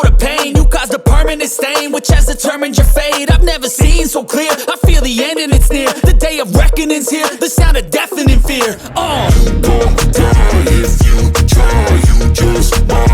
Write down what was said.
of pain. You caused a permanent stain, which has determined your fate. I've never seen so clear, I feel the end and it's near. The day of reckoning's here, the sound of deafening fear. You gon' die if you try, you just might.